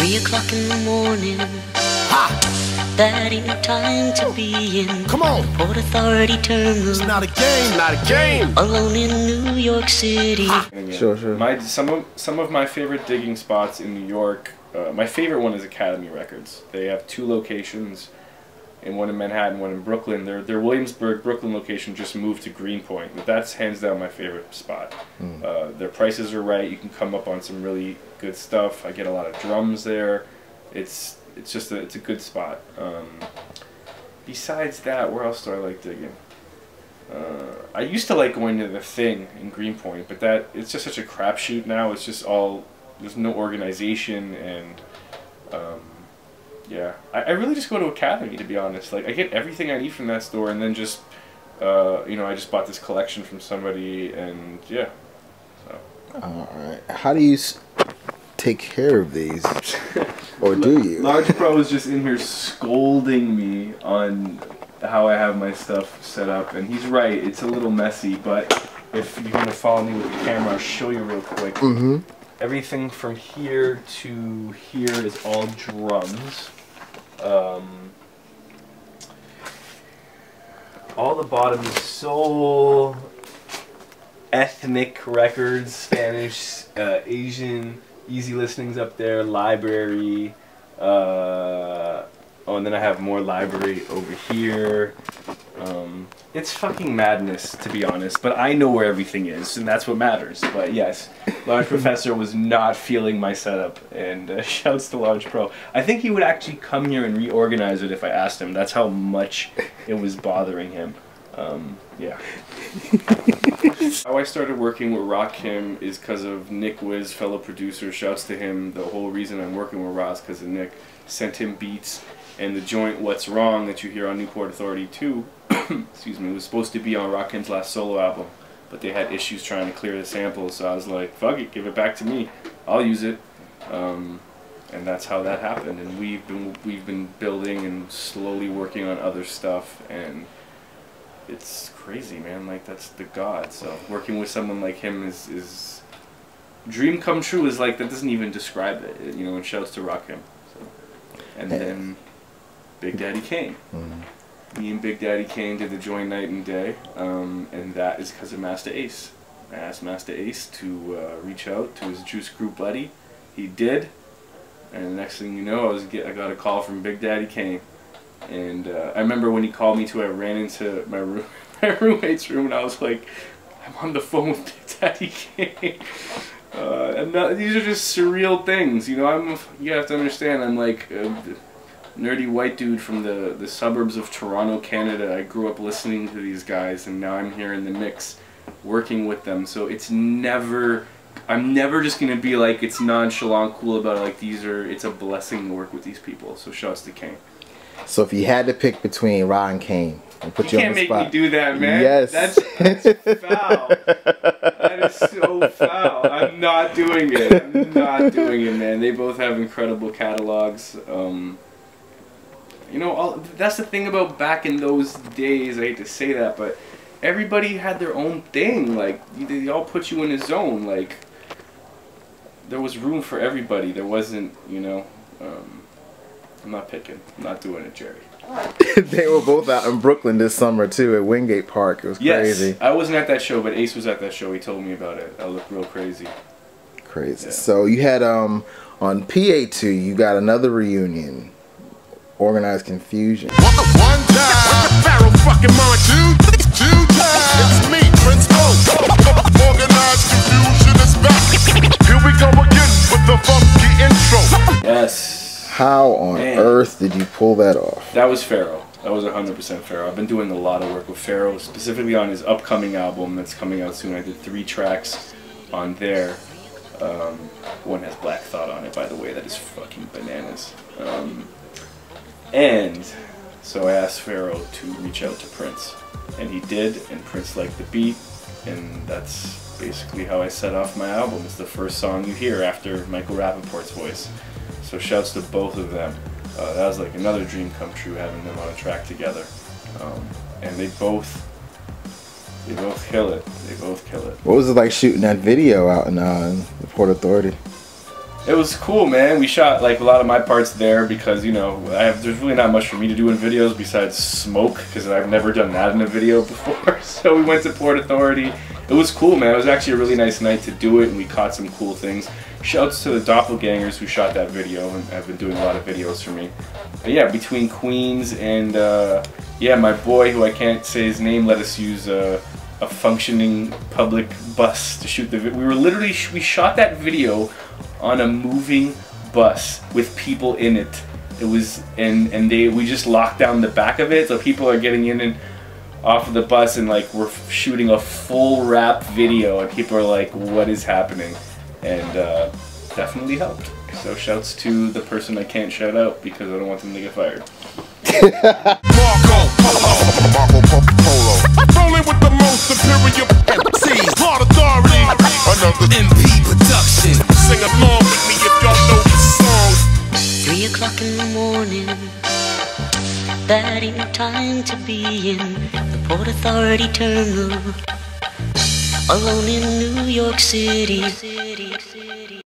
3 o'clock in the morning. Ha! That ain't no time to be in. Come on. Port Authority terminal. It's not a game, not a game. Alone in New York City. Sure, sure. Some of my favorite digging spots in New York. My favorite one is Academy Records. They have 2 locations, and one in Manhattan, one in Brooklyn. Their Williamsburg, Brooklyn location just moved to Greenpoint, but that's hands down my favorite spot. Their prices are right. You can come up on some really good stuff. I get a lot of drums there. It's a good spot. Besides that, where else do I like digging? I used to like going to the Thing in Greenpoint, but it's just such a crapshoot now. It's just all, there's no organization, and yeah, I really just go to Academy, to be honest. Like, I get everything I need from that store, and then just I just bought this collection from somebody, and yeah. So. All right. How do you take care of these, or do you? Large Pro is just in here scolding me on how I have my stuff set up, and he's right. It's a little messy, but if you're gonna follow me with the camera, I'll show you real quick. Mm-hmm. Everything from here to here is all drums. All the bottom is soul, ethnic records, Spanish, Asian, easy listenings up there, library. Oh, and then I have more library over here. It's fucking madness, to be honest, but I know where everything is, and that's what matters. But yes, Large Professor was not feeling my setup, and shouts to Large Pro. I think he would actually come here and reorganize it if I asked him. That's how much it was bothering him. Yeah. How I started working with Rakim is because of Nick Wiz, fellow producer. Shouts to him. The whole reason I'm working with Ra is because of Nick. Sent him beats, and the joint What's Wrong that you hear on Newport Authority 2 excuse me, was supposed to be on Rakim's last solo album, but they had issues trying to clear the samples, so I was like, fuck it, give it back to me, I'll use it. And that's how that happened, and we've been building and slowly working on other stuff, and it's crazy, man. Like, that's the god. So working with someone like him is dream come true. Is like, that doesn't even describe it, you know. And shouts to Rakim. So. And then Big Daddy Kane. Me and Big Daddy Kane did the joint night and day, and that is because of Master Ace. I asked Master Ace to reach out to his Juice Group buddy. He did, and the next thing you know, I got a call from Big Daddy Kane. And I remember when he called me too, I ran into my roommate's room, and I was like, I'm on the phone with Big Daddy Kane. These are just surreal things, you know. You have to understand, I'm like a nerdy white dude from the suburbs of Toronto, Canada. I grew up listening to these guys, and now I'm here in the mix working with them. So I'm never just gonna be like, it's nonchalant cool about it. Like, it's a blessing to work with these people. So shouts to Kane. So if you had to pick between Ra and Kane, and put you on the spot. You can't make me do that, man. Yes. That's foul. That is so foul. I'm not doing it. I'm not doing it, man. They both have incredible catalogs. You know, that's the thing about back in those days. I hate to say that, but everybody had their own thing. Like, they all put you in a zone. Like, there was room for everybody. There wasn't, you know. I'm not picking. I'm not doing it, Jerry. They were both out in Brooklyn this summer too, at Wingate Park. It was crazy. Yes, I wasn't at that show, but Ace was at that show. He told me about it. I looked real crazy. Crazy. Yeah. So you had on PA2, you got another reunion, Organize Konfusion. One time, Pharaoh fucking mama, two times. It's me, Prince O. Organize Konfusion is back. Here we go again with the funky intro. Yes. How on earth did you pull that off? That was Pharaoh. That was 100% Pharaoh. I've been doing a lot of work with Pharaoh, specifically on his upcoming album that's coming out soon. I did 3 tracks on there. One has Black Thought on it, by the way. That is fucking bananas. And so I asked Pharaoh to reach out to Prince, and he did, and Prince liked the beat, and that's basically how I set off my album. It's the first song you hear after Michael Rappaport's voice. So shouts to both of them. That was like another dream come true, having them on a track together. And they both kill it. They both kill it. What was it like shooting that video out in the Port Authority? It was cool, man. We shot like a lot of my parts there because, you know, there's really not much for me to do in videos besides smoke, because I've never done that in a video before. So we went to Port Authority. It was cool, man. It was actually a really nice night to do it, and we caught some cool things. Shouts to the doppelgangers who shot that video and have been doing a lot of videos for me. But yeah, between Queens and yeah, my boy, who I can't say his name, let us use a functioning public bus to shoot the video. We shot that video on a moving bus with people in it. It was, we just locked down the back of it, so people are getting in and off of the bus, and like we're shooting a full rap video, and people are like, what is happening? And definitely helped. So shouts to the person I can't shout out because I don't want them to get fired. Marco Polo, rolling with the most superior MCs. Hard authority, another MP production. Sing along with me if y'all know the song. 3 o'clock in the morning, that ain't time to be in the Port Authority terminal, alone in New York City.